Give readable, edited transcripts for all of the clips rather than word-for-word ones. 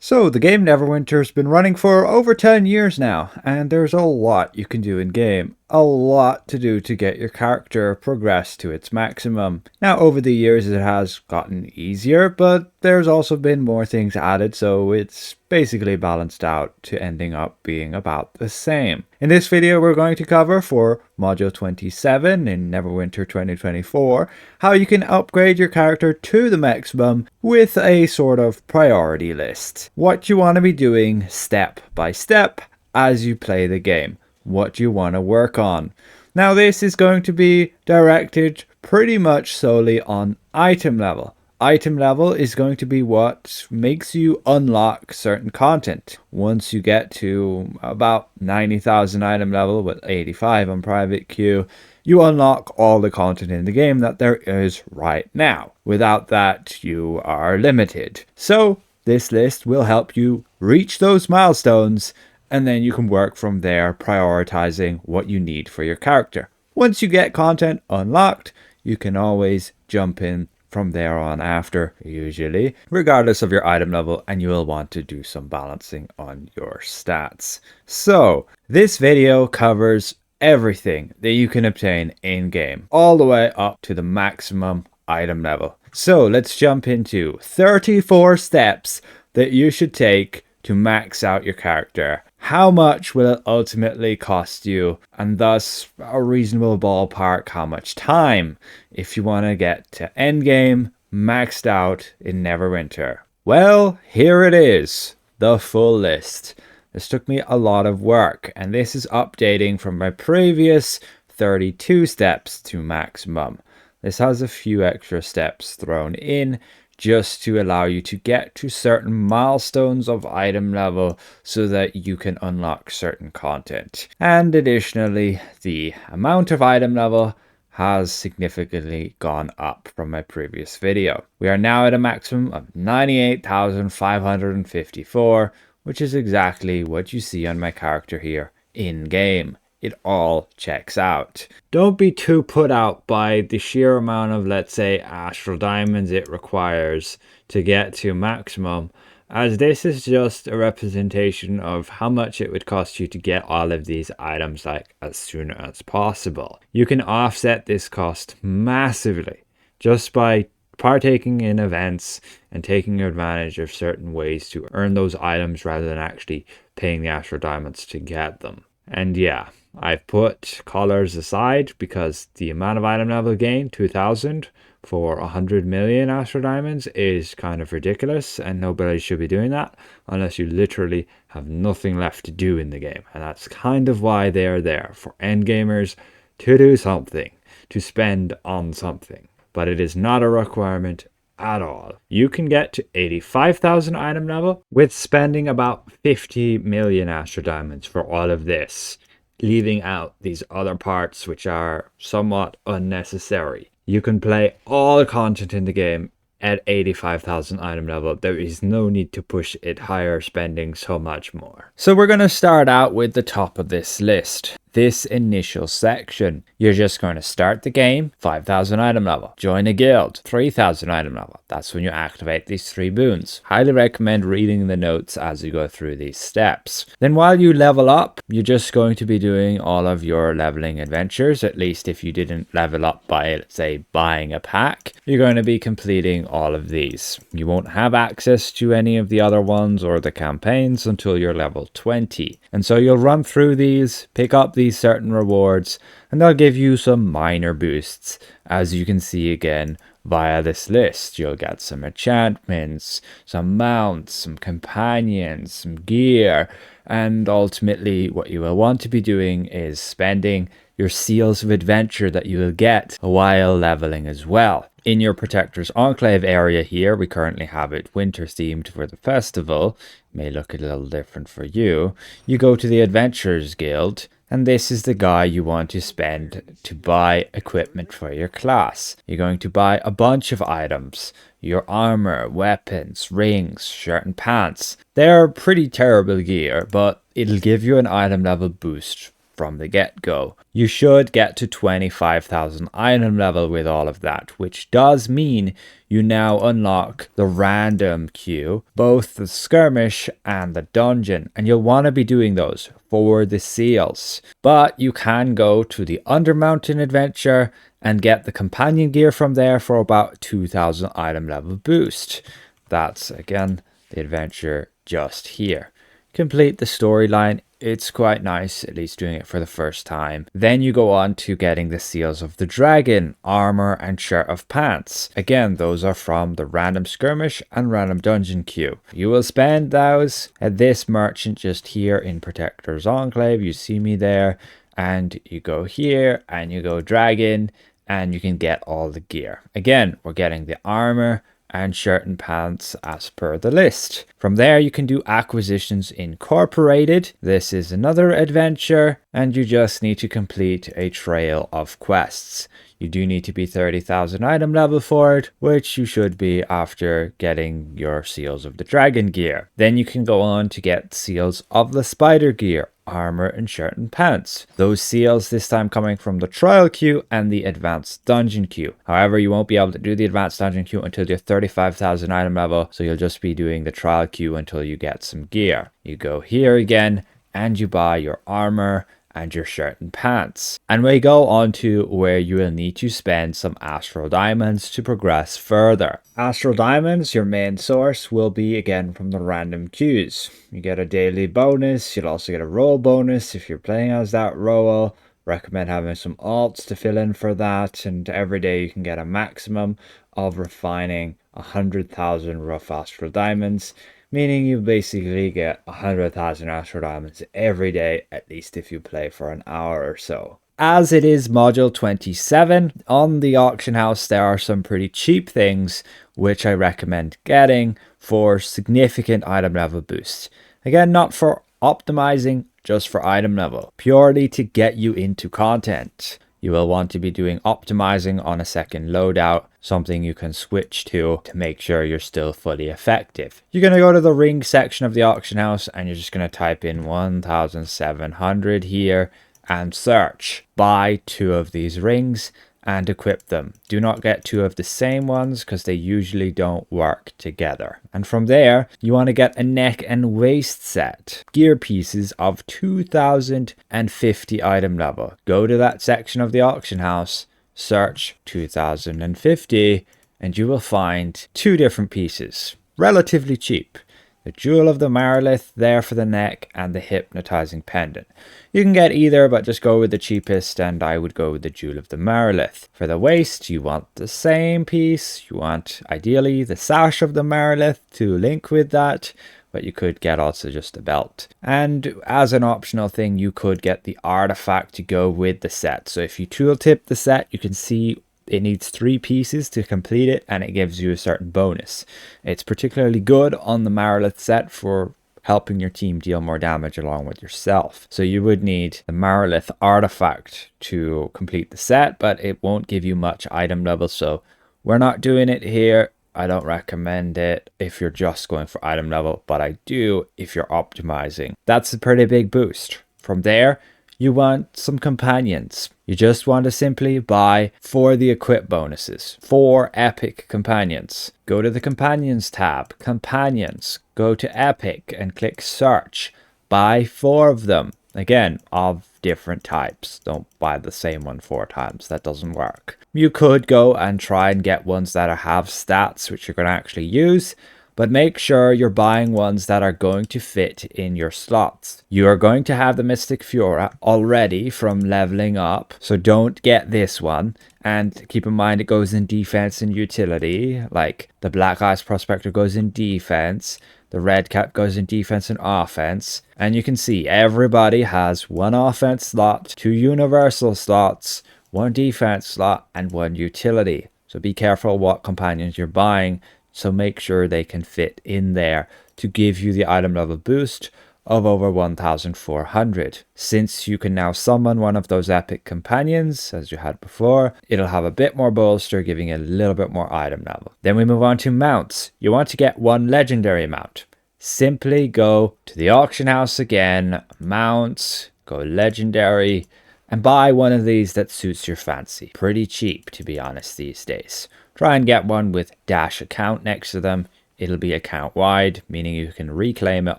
So the game Neverwinter has been running for over 10 years now, and there's a lot you can do in game. A lot to do to get your character progressed to its maximum. Now over the years it has gotten easier, but there's also been more things added, so it's basically balanced out to ending up being about the same. In this video we're going to cover for Module 27 in Neverwinter 2024, how you can upgrade your character to the maximum with a sort of priority list. What you want to be doing step by step as you play the game. What you want to work on. Now this is going to be directed pretty much solely on item level. Item level is going to be what makes you unlock certain content. Once you get to about 90,000 item level with 85 on private queue, you unlock all the content in the game that there is right now. Without that, you are limited. So this list will help you reach those milestones, and then you can work from there, prioritizing what you need for your character. Once you get content unlocked, you can always jump in from there on after, usually, regardless of your item level, and you will want to do some balancing on your stats. So, this video covers everything that you can obtain in-game, all the way up to the maximum item level. So, let's jump into 34 steps that you should take to max out your character. How much will it ultimately cost you, and thus a reasonable ballpark how much time if you want to get to endgame maxed out in Neverwinter. Well, here it is, the full list. This took me a lot of work, and this is updating from my previous 32 steps to maximum. This has a few extra steps thrown in just to allow you to get to certain milestones of item level so that you can unlock certain content. And additionally, the amount of item level has significantly gone up from my previous video. We are now at a maximum of 98,554, which is exactly what you see on my character here in game. It all checks out. Don't be too put out by the sheer amount of, let's say, Astral diamonds it requires to get to maximum, as this is just a representation of how much it would cost you to get all of these items like as soon as possible. You can offset this cost massively just by partaking in events and taking advantage of certain ways to earn those items rather than actually paying the Astral diamonds to get them. And yeah, I've put colors aside because the amount of item level gain, 2,000 for 100 million Astral Diamonds, is kind of ridiculous, and nobody should be doing that unless you literally have nothing left to do in the game. And that's kind of why they are there, for endgamers to do something, to spend on something. But it is not a requirement at all. You can get to 85,000 item level with spending about 50 million Astral Diamonds for all of this, leaving out these other parts which are somewhat unnecessary. You can play all content in the game at 85,000 item level. There is no need to push it higher, spending so much more. So we're going to start out with the top of this list. This initial section, you're just going to start the game, 5,000 item level. Join a guild, 3,000 item level. That's when you activate these 3 boons. Highly recommend reading the notes as you go through these steps. Then while you level up, you're just going to be doing all of your leveling adventures, at least if you didn't level up by, let's say, buying a pack. You're going to be completing all of these. You won't have access to any of the other ones or the campaigns until you're level 20. And so you'll run through these, pick up these certain rewards, and they'll give you some minor boosts, as you can see again via this list. You'll get some enchantments, some mounts, some companions, some gear, and ultimately what you will want to be doing is spending your seals of adventure that you will get while leveling as well. In your Protector's Enclave area here, we currently have it winter themed for the festival. It may look a little different for you. You go to the Adventurers Guild, and this is the guy you want to spend to buy equipment for your class. You're going to buy a bunch of items. Your armor, weapons, rings, shirt and pants. They're pretty terrible gear, but it'll give you an item level boost from the get-go. You should get to 25,000 item level with all of that, which does mean you now unlock the random queue, both the skirmish and the dungeon, and you'll want to be doing those for the seals. But you can go to the Undermountain Adventure and get the companion gear from there for about 2,000 item level boost. That's, again, the adventure just here. Complete the storyline. It's quite nice, at least doing it for the first time. Then you go on to getting the Seals of the Dragon, armor, and shirt of pants. Again, those are from the random skirmish and random dungeon queue. You will spend those at this merchant just here in Protector's Enclave. You see me there, and you go here and you go dragon, and you can get all the gear. Again, we're getting the armor and shirt and pants as per the list. From there, you can do acquisitions Incorporated. This is another adventure, and you just need to complete a trail of quests. You do need to be 30,000 item level for it, which you should be after getting your Seals of the Dragon gear. Then you can go on to get Seals of the Spider gear, armor, and shirt and pants. Those seals this time coming from the trial queue and the advanced dungeon queue. However, you won't be able to do the advanced dungeon queue until you're 35,000 item level, so you'll just be doing the trial queue until you get some gear. You go here again and you buy your armor and your shirt and pants. And we go on to where you will need to spend some Astral Diamonds to progress further. Astral Diamonds, your main source, will be again from the random queues. You get a daily bonus, you'll also get a role bonus if you're playing as that role. Recommend having some alts to fill in for that, and every day you can get a maximum of refining 100,000 rough Astral Diamonds, meaning you basically get 100,000 Astral Diamonds every day, at least if you play for an hour or so. As it is module 27, on the auction house there are some pretty cheap things which I recommend getting for significant item level boosts. Again, not for optimizing, just for item level, purely to get you into content. You will want to be doing optimizing on a second loadout, something you can switch to make sure you're still fully effective. You're going to go to the ring section of the auction house and you're just going to type in 1,700 here and search. Buy 2 of these rings and equip them. Do not get 2 of the same ones because they usually don't work together. And from there, you want to get a neck and waist set. Gear pieces of 2,050 item level. Go to that section of the auction house, search 2,050, and you will find 2 different pieces. Relatively cheap. The Jewel of the Marilith there for the neck and the Hypnotizing Pendant. You can get either, but just go with the cheapest, and I would go with the Jewel of the Marilith. For the waist, you want the same piece. You want, ideally, the Sash of the Marilith to link with that, but you could get also just a belt. And as an optional thing, you could get the artifact to go with the set. So if you tooltip the set, you can see it needs 3 pieces to complete it, and it gives you a certain bonus. It's particularly good on the Marilith set for helping your team deal more damage along with yourself. So you would need the Marilith artifact to complete the set, but it won't give you much item level, so we're not doing it here. I don't recommend it if you're just going for item level, but I do if you're optimizing. That's a pretty big boost. From there, you want some companions. You just want to simply buy for the equip bonuses. 4 epic companions. Go to the companions tab, companions. Go to epic and click search. Buy 4 of them. Again, of different types. Don't buy the same one 4 times. That doesn't work. You could go and try and get ones that have stats which you're going to actually use, but make sure you're buying ones that are going to fit in your slots. You are going to have the Mystic Fiora already from leveling up, so don't get this one. And keep in mind it goes in defense and utility, like the Black Ice Prospector goes in defense, the Red Cap goes in defense and offense. And you can see everybody has 1 offense slot, 2 universal slots, 1 defense slot, and 1 utility. So be careful what companions you're buying. So make sure they can fit in there to give you the item level boost of over 1,400. Since you can now summon one of those epic companions, as you had before, it'll have a bit more bolster, giving it a little bit more item level. Then we move on to mounts. You want to get 1 legendary mount. Simply go to the auction house again, mounts, go legendary, and buy one of these that suits your fancy. Pretty cheap, to be honest, these days. Try and get one with dash account next to them. It'll be account wide, meaning you can reclaim it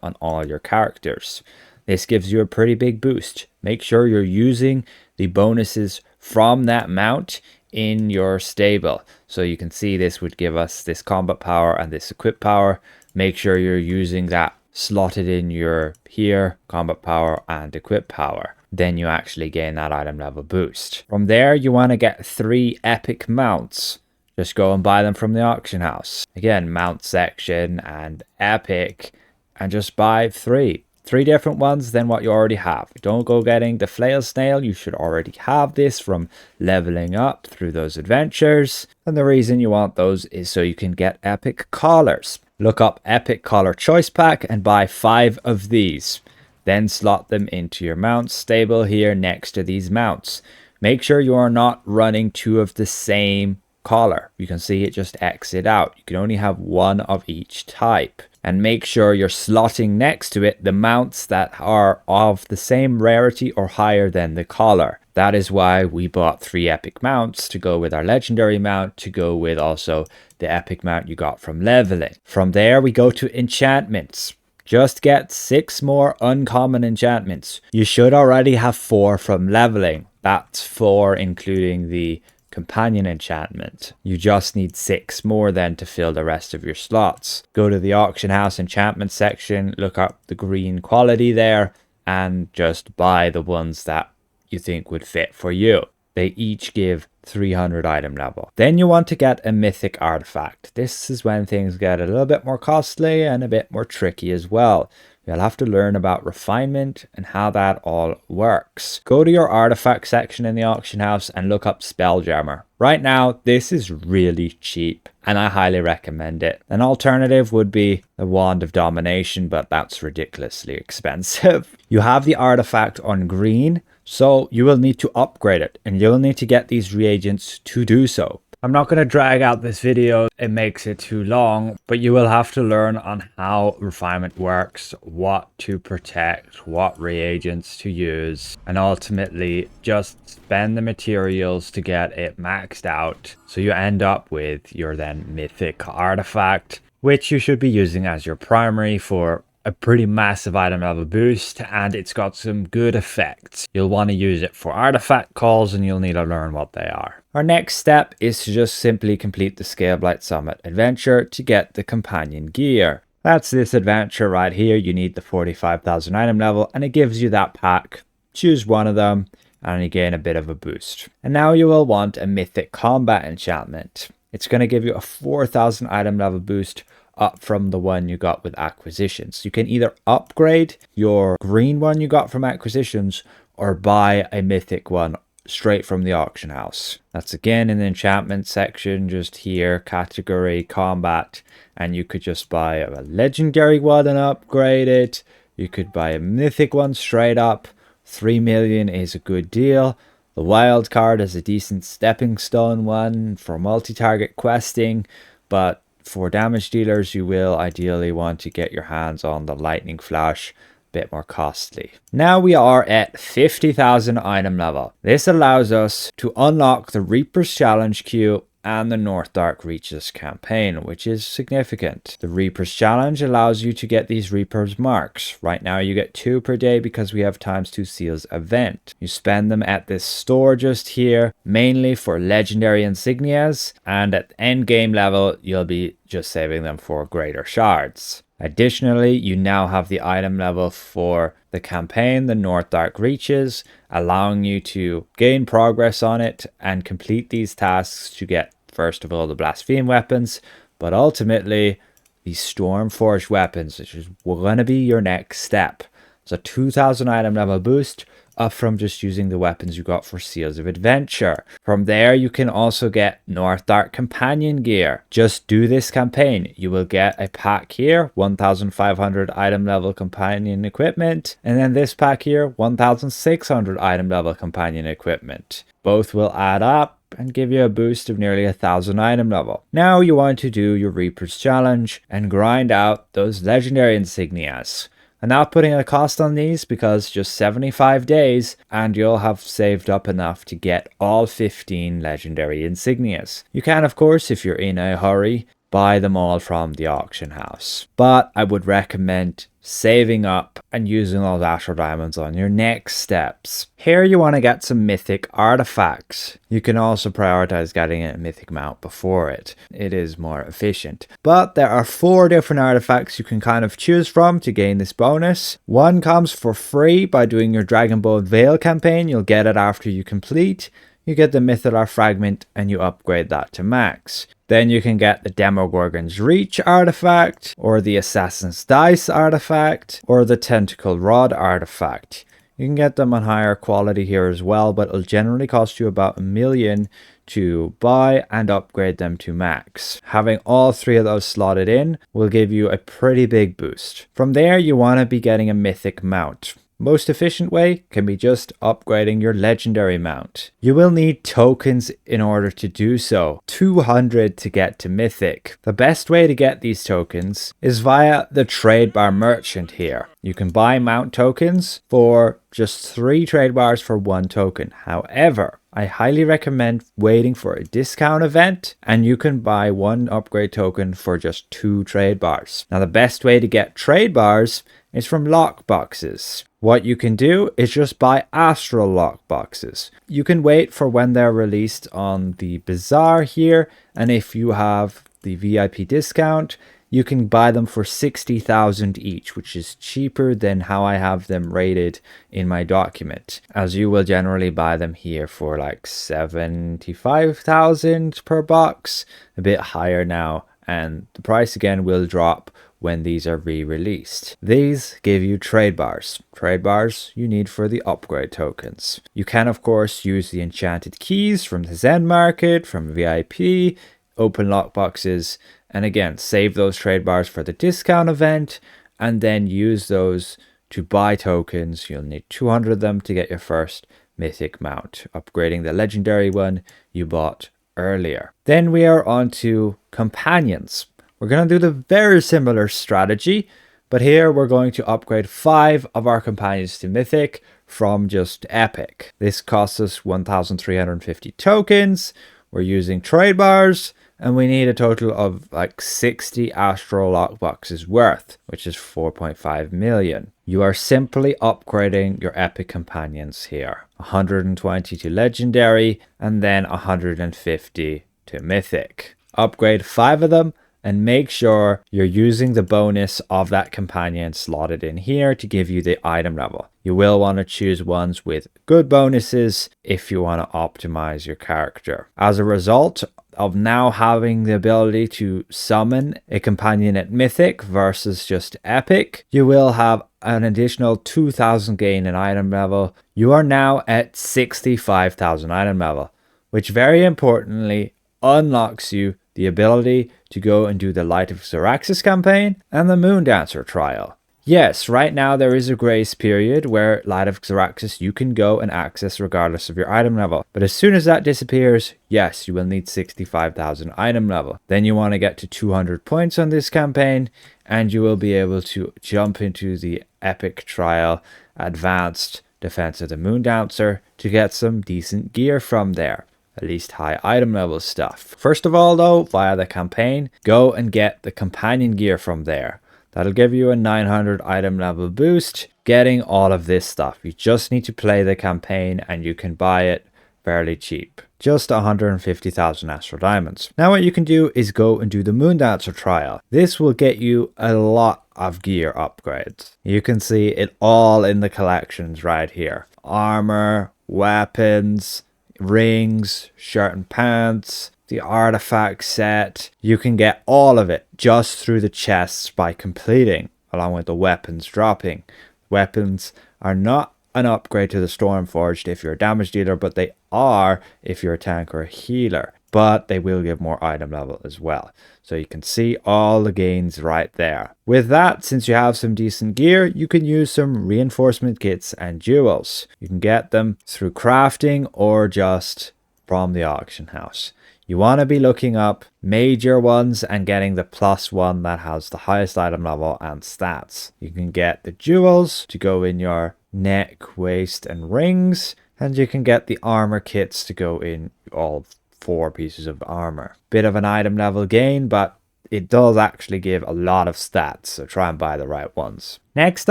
on all your characters. This gives you a pretty big boost. Make sure you're using the bonuses from that mount in your stable. So you can see this would give us this combat power and this equip power. Make sure you're using that slotted in your here, combat power and equip power. Then you actually gain that item level boost. From there, you want to get 3 epic mounts. Just go and buy them from the auction house. Again, mount section and epic, and just buy 3 different ones than what you already have. Don't go getting the flail snail. You should already have this from leveling up through those adventures. And the reason you want those is so you can get epic collars. Look up epic collar choice pack and buy 5 of these. Then slot them into your mount stable here next to these mounts. Make sure you are not running 2 of the same collar. You can see it just exit out. You can only have 1 of each type. And make sure you're slotting next to it the mounts that are of the same rarity or higher than the collar. That is why we bought 3 epic mounts to go with our legendary mount, to go with also the epic mount you got from leveling. From there we go to enchantments. Just get 6 more uncommon enchantments. You should already have 4 from leveling. That's 4 including the companion enchantment. You just need 6 more then to fill the rest of your slots. Go to the auction house enchantment section, look up the green quality there, and just buy the ones that you think would fit for you. They each give 300 item level. Then you want to get a mythic artifact. This is when things get a little bit more costly and a bit more tricky as well. You'll have to learn about refinement and how that all works. Go to your artifact section in the auction house and look up Spelljammer. Right now, this is really cheap and I highly recommend it. An alternative would be the Wand of Domination, but that's ridiculously expensive. You have the artifact on green, so you will need to upgrade it and you'll need to get these reagents to do so. I'm not going to drag out this video, it makes it too long, but you will have to learn on how refinement works, what to protect, what reagents to use, and ultimately just spend the materials to get it maxed out so you end up with your then mythic artifact, which you should be using as your primary for a pretty massive item level boost, and it's got some good effects. You'll want to use it for artifact calls and you'll need to learn what they are. Our next step is to just simply complete the Scaleblight Summit Adventure to get the companion gear. That's this adventure right here. You need the 45,000 item level and it gives you that pack. Choose one of them and you gain a bit of a boost. And now you will want a mythic combat enchantment. It's going to give you a 4,000 item level boost up from the one you got with acquisitions. You can either upgrade your green one you got from acquisitions or buy a mythic one straight from the auction house. That's again in the enchantment section, just here, category combat, and you could just buy a legendary one and upgrade it. You could buy a mythic one straight up. 3 million is a good deal. The wild card is a decent stepping stone one for multi-target questing, but for damage dealers, you will ideally want to get your hands on the lightning flash, bit more costly. Now we are at 50,000 item level. This allows us to unlock the Reaper's Challenge queue and the Northdark Reaches campaign, which is significant. The Reaper's Challenge allows you to get these Reaper's marks. Right now you get 2 per day because we have ×2 seals event. You spend them at this store just here, mainly for Legendary Insignias, and at end game level you'll be just saving them for greater shards. Additionally, you now have the item level for the campaign, the Northdark Reaches, allowing you to gain progress on it and complete these tasks to get, first of all, the Blaspheme weapons, but ultimately the Stormforged Weapons, which is going to be your next step. So 2,000 item level boost, up from just using the weapons you got for Seals of Adventure. From there, you can also get Northdark companion gear. Just do this campaign. You will get a pack here, 1,500 item level companion equipment, and then this pack here, 1,600 item level companion equipment. Both will add up and give you a boost of nearly 1,000 item level. Now you want to do your Reaper's Challenge and grind out those Legendary Insignias. I'm not putting a cost on these because just 75 days and you'll have saved up enough to get all 15 Legendary Insignias. You can, of course, if you're in a hurry, buy them all from the auction house. But I would recommend saving up and using all the Astral Diamonds on your next steps. Here you want to get some Mythic Artifacts. You can also prioritize getting a Mythic Mount before it. It is more efficient. But there are 4 different artifacts you can kind of choose from to gain this bonus. One comes for free by doing your Dragonbolt Veil campaign. You'll get it after you complete. You get the Mythic Fragment and you upgrade that to max. Then you can get the Demogorgon's Reach artifact, or the Assassin's Dice artifact, or the Tentacle Rod artifact. You can get them on higher quality here as well, but it'll generally cost you about 1 million to buy and upgrade them to max. Having all 3 of those slotted in will give you a pretty big boost. From there, you want to be getting a Mythic Mount. Most efficient way can be just upgrading your Legendary Mount. You will need tokens in order to do so, 200 to get to Mythic. The best way to get these tokens is via the trade bar merchant here. You can buy mount tokens for just 3 trade bars for 1 token. However, I highly recommend waiting for a discount event and you can buy 1 upgrade token for just 2 trade bars. Now the best way to get trade bars is from lock boxes. What you can do is just buy Astral lock boxes. You can wait for when they're released on the bazaar here, and if you have the VIP discount, you can buy them for 60,000 each, which is cheaper than how I have them rated in my document, as you will generally buy them here for like 75,000 per box, a bit higher now, and the price again will drop when these are re-released. These give you trade bars. Trade bars you need for the upgrade tokens. You can of course use the enchanted keys from the Zen market, from VIP, open lock boxes, and again save those trade bars for the discount event and then use those to buy tokens. You'll need 200 of them to get your first Mythic Mount, upgrading the legendary one you bought earlier. Then we are on to Companions. We're going to do the very similar strategy, but here we're going to upgrade 5 of our companions to Mythic from just Epic. This costs us 1,350 tokens. We're using trade bars, and we need a total of like 60 Astral lockboxes worth, which is 4.5 million. You are simply upgrading your Epic companions here. 120 to Legendary, and then 150 to Mythic. Upgrade 5 of them, and make sure you're using the bonus of that companion slotted in here to give you the item level. You will want to choose ones with good bonuses if you want to optimize your character. As a result of now having the ability to summon a companion at Mythic versus just Epic, you will have an additional 2,000 gain in item level. You are now at 65,000 item level, which very importantly unlocks you the ability to go and do the Light of Xaryxis campaign and the Moondancer trial. Yes, right now there is a grace period where Light of Xaryxis you can go and access regardless of your item level. But as soon as that disappears, yes, you will need 65,000 item level. Then you want to get to 200 points on this campaign and you will be able to jump into the Epic Trial Advanced Defense of the Moondancer to get some decent gear from there. At least high item level stuff. First of all though, via the campaign, go and get the companion gear from there. That'll give you a 900 item level boost, getting all of this stuff. You just need to play the campaign and you can buy it fairly cheap. Just 150,000 Astral Diamonds. Now what you can do is go and do the Moondancer trial. This will get you a lot of gear upgrades. You can see it all in the collections right here. Armor, weapons, rings, shirt and pants, the artifact set. You can get all of it just through the chests by completing, along with the weapons dropping. Weapons are not an upgrade to the Stormforged if you're a damage dealer, but they are if you're a tank or a healer. But they will give more item level as well. So you can see all the gains right there. With that, since you have some decent gear, you can use some reinforcement kits and jewels. You can get them through crafting or just from the auction house. You want to be looking up major ones and getting the +1 that has the highest item level and stats. You can get the jewels to go in your neck, waist, and rings, and you can get the armor kits to go in all 4 pieces of armor. Bit of an item level gain, but it does actually give a lot of stats, so try and buy the right ones. Next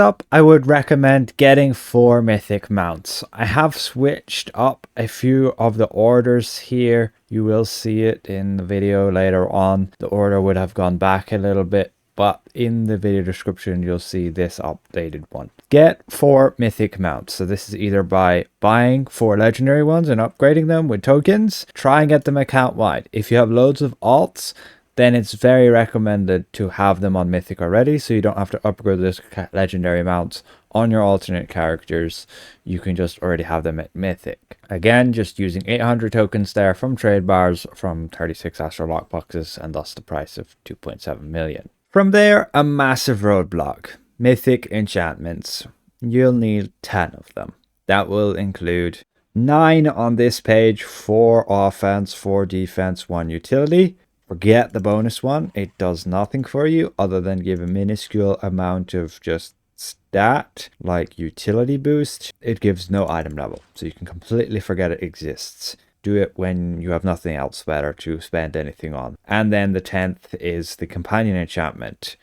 up, I would recommend getting 4 Mythic Mounts. I have switched up a few of the orders here. You will see it in the video later on. The order would have gone back a little bit, but in the video description, you'll see this updated one. Get 4 Mythic Mounts. So this is either by buying 4 legendary ones and upgrading them with tokens. Try and get them account-wide. If you have loads of alts, then it's very recommended to have them on Mythic already, so you don't have to upgrade this legendary mounts on your alternate characters. You can just already have them at Mythic. Again, just using 800 tokens there from trade bars from 36 Astral lockboxes, and thus the price of 2.7 million. From there, a massive roadblock. Mythic Enchantments. You'll need 10 of them. That will include 9 on this page, 4 offense, 4 defense, 1 utility. Forget the bonus one. It does nothing for you other than give a minuscule amount of just stat, like utility boost. It gives no item level, so you can completely forget it exists. Do it when you have nothing else better to spend anything on. And then the 10th is the Companion Enchantment.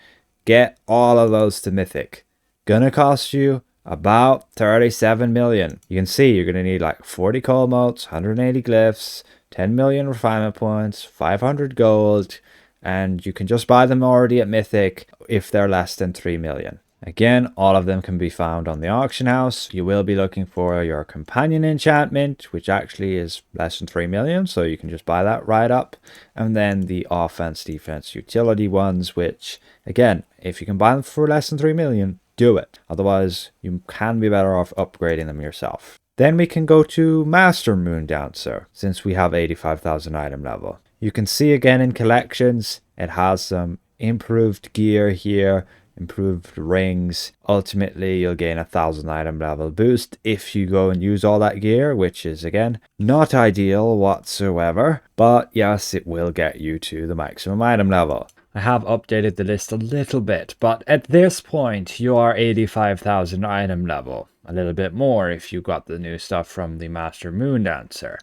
Get all of those to Mythic. Gonna cost you about 37 million. You can see you're gonna need like 40 cold motes, 180 glyphs, 10 million refinement points, 500 gold, and you can just buy them already at Mythic if they're less than 3 million. Again, all of them can be found on the auction house. You will be looking for your Companion Enchantment, which actually is less than 3 million, so you can just buy that right up. And then the offense, defense, utility ones, which, again, if you can buy them for less than 3 million, do it. Otherwise, you can be better off upgrading them yourself. Then we can go to Master Moondancer, since we have 85,000 item level. You can see again in collections, it has some improved gear here, improved rings. Ultimately, you'll gain 1,000 item level boost if you go and use all that gear, which is again not ideal whatsoever, but yes, it will get you to the maximum item level. I have updated the list a little bit, but at this point you are 85,000 item level. A little bit more if you got the new stuff from the Master Moondancer.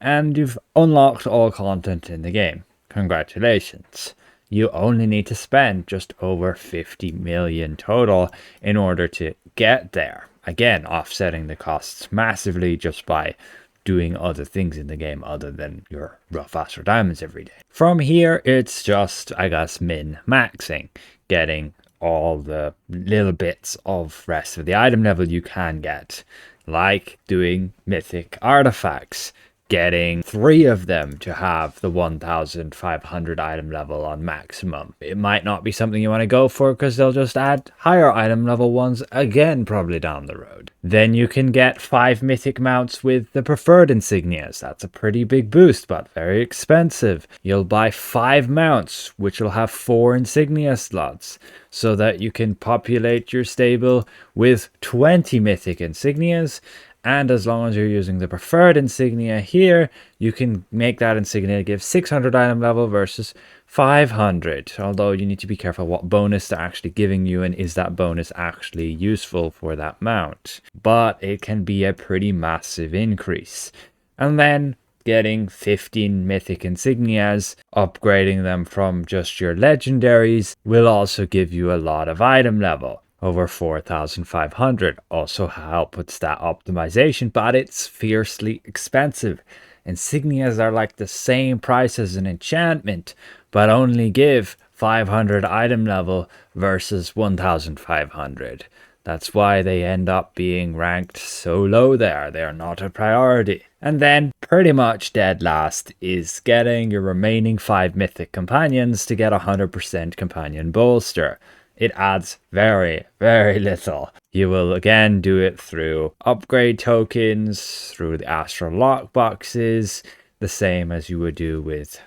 And you've unlocked all content in the game. Congratulations. You only need to spend just over 50 million total in order to get there. Again, offsetting the costs massively just by doing other things in the game other than your rough Astral diamonds every day. From here, it's just, I guess, min-maxing, getting all the little bits of rest of the item level you can get, like doing Mythic Artifacts, getting 3 of them to have the 1,500 item level on maximum. It might not be something you want to go for because they'll just add higher item level ones again probably down the road. Then you can get 5 Mythic Mounts with the preferred insignias. That's a pretty big boost, but very expensive. You'll buy 5 mounts, which will have 4 insignia slots, so that you can populate your stable with 20 Mythic Insignias. And as long as you're using the preferred insignia here, you can make that insignia give 600 item level versus 500. Although you need to be careful what bonus they're actually giving you and is that bonus actually useful for that mount. But it can be a pretty massive increase. And then getting 15 Mythic Insignias, upgrading them from just your legendaries, will also give you a lot of item level. Over 4,500. Also help with stat optimization, but it's fiercely expensive. Insignias are like the same price as an enchantment, but only give 500 item level versus 1,500. That's why they end up being ranked so low there. They are not a priority. And then pretty much dead last is getting your remaining 5 Mythic Companions to get 100% companion bolster. It adds very, very little. You will again do it through upgrade tokens, through the Astral lockboxes, the same as you would do with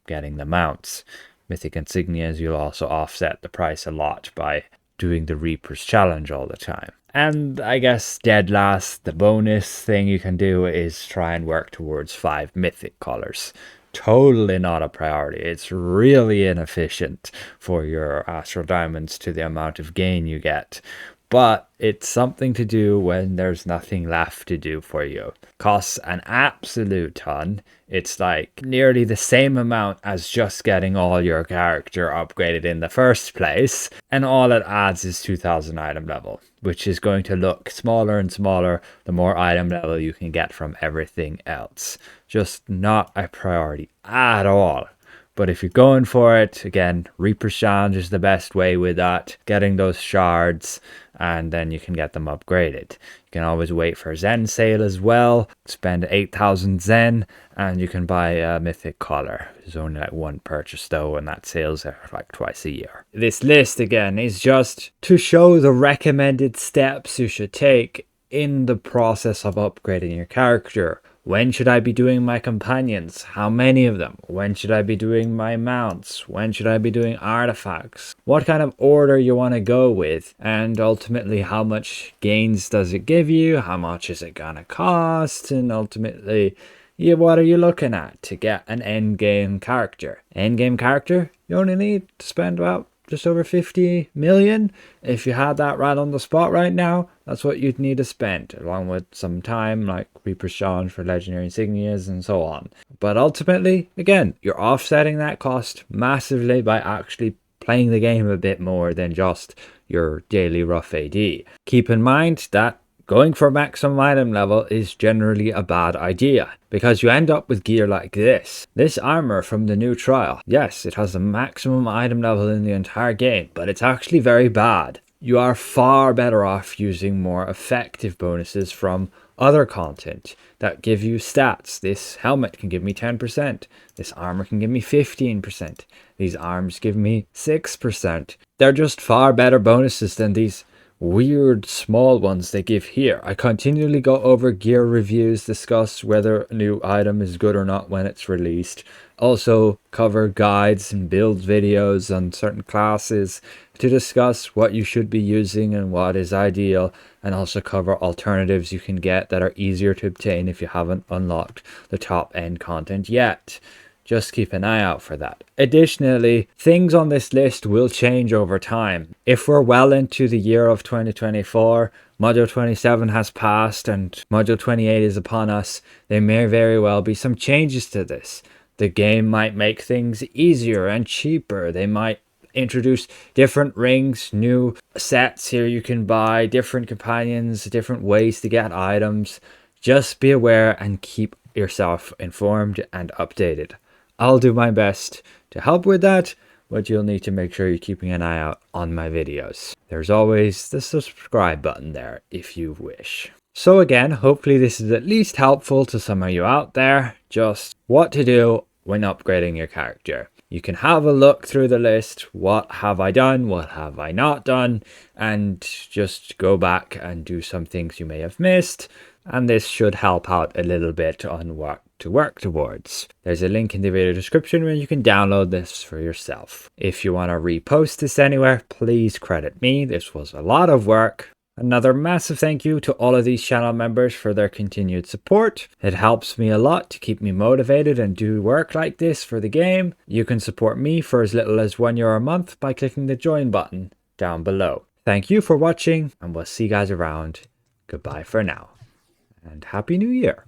getting the mounts. Mythic Insignias, you'll also offset the price a lot by doing the Reaper's Challenge all the time. And I guess dead last, the bonus thing you can do is try and work towards 5 Mythic colors. totally not a priority. It's really inefficient for your Astral Diamonds to the amount of gain you get. But it's something to do when there's nothing left to do for you. Costs an absolute ton. It's like nearly the same amount as just getting all your character upgraded in the first place. And all it adds is 2000 item level, which is going to look smaller and smaller the more item level you can get from everything else. Just not a priority at all. But if you're going for it, again, Reaper's Challenge is the best way with that. Getting those shards, and then you can get them upgraded. You can always wait for Zen sale as well. Spend 8,000 Zen, and you can buy a Mythic Collar. There's only like one purchase though, and that sales are like twice a year. This list, again, is just to show the recommended steps you should take in the process of upgrading your character. When should I be doing my companions? How many of them? When should I be doing my mounts? When should I be doing artifacts? What kind of order you want to go with? And ultimately, how much gains does it give you? How much is it gonna cost? And ultimately, yeah, what are you looking at to get an endgame character? Endgame character, you only need to spend about just over 50 million. If you had that right on the spot right now, that's what you'd need to spend, along with some time like Reaper's Challenge for Legendary Insignias and so on. But ultimately, again, you're offsetting that cost massively by actually playing the game a bit more than just your daily rough AD. Keep in mind that going for maximum item level is generally a bad idea, because you end up with gear like this. This armor from the new trial, yes, it has the maximum item level in the entire game, but it's actually very bad. You are far better off using more effective bonuses from other content that give you stats. This helmet can give me 10%. This armor can give me 15%. These arms give me 6%. They're just far better bonuses than these weird small ones they give here. I continually go over gear reviews, discuss whether a new item is good or not when it's released. Also cover guides and build videos on certain classes to discuss what you should be using and what is ideal, and also cover alternatives you can get that are easier to obtain if you haven't unlocked the top end content yet. Just keep an eye out for that. Additionally, things on this list will change over time. If we're well into the year of 2024, Module 27 has passed and Module 28 is upon us, there may very well be some changes to this. The game might make things easier and cheaper. They might introduce different rings, new sets here you can buy, different companions, different ways to get items. Just be aware and keep yourself informed and updated. I'll do my best to help with that, but you'll need to make sure you're keeping an eye out on my videos. There's always the subscribe button there if you wish. So again, hopefully this is at least helpful to some of you out there, just what to do when upgrading your character. You can have a look through the list, what have I done, what have I not done, and just go back and do some things you may have missed, and this should help out a little bit on what to work towards. There's a link in the video description where you can download this for yourself. If you want to repost this anywhere, please credit me. This was a lot of work. Another massive thank you to all of these channel members for their continued support. It helps me a lot to keep me motivated and do work like this for the game. You can support me for as little as €1 a month by clicking the join button down below. Thank you for watching, and we'll see you guys around. Goodbye for now, and Happy New Year.